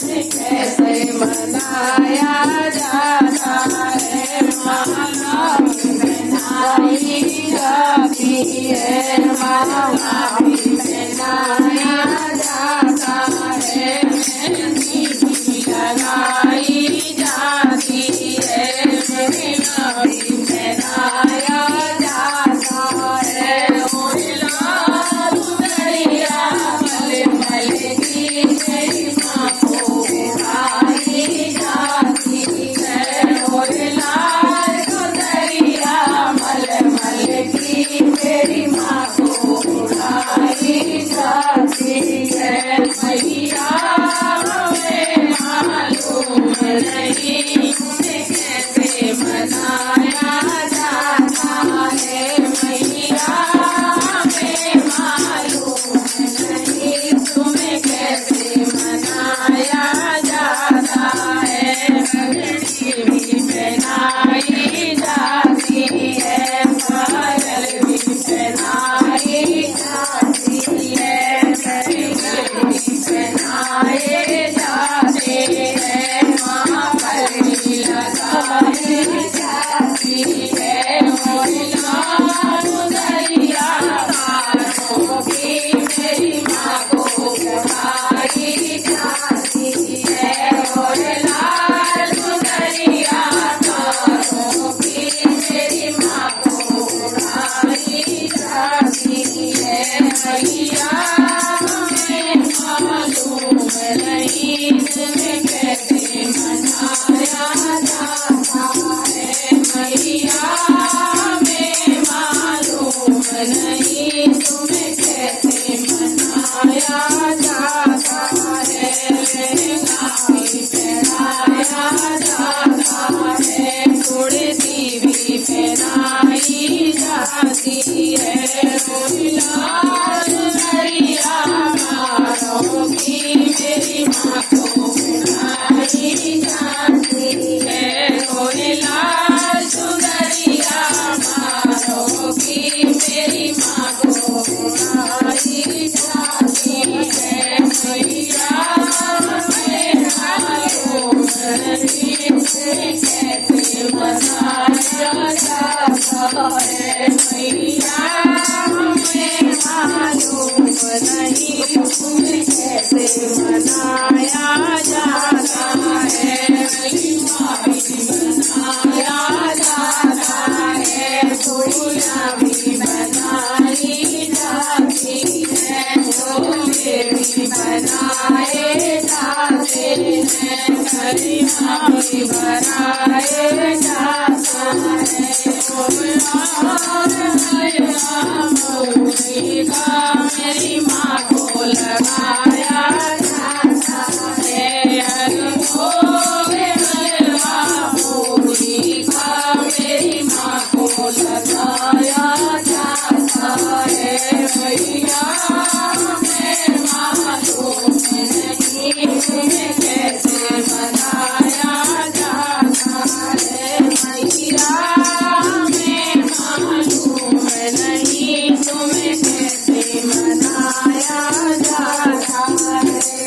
कैसे मनाया जाता है माला पहनाई जाती है माला पहनाया जाता है मेहंदी लगाई जाती है मेहंदी पहनाया जाता है ओला दुनिया मल मल की मेरी माँ को उठाई जाती है ओला दुनिया मल मल की मेरी माँ को उठाई जाती है मैया हमें मालूम नहीं उन्हें कैसे मनाया जाता है मैया हमें मालूम नहीं तुम्हें कैसे मनाया जाता है पगड़ी भी पहनाई जाती है पायल भी पहनाई जाती है पहनाए जाते हैं माँ पगड़ी लगाई जाती है मोला दुनिया तारों की मेरी माँ को उठाई जाती है मोला दुनिया तारों की मेरी माँ को उठाई जाती है मैया हमें मालूम नहीं तुम्हें कैसे मनाया जाता है मैया हमें मालूम नहीं तुम्हें कैसे मनाया जाता है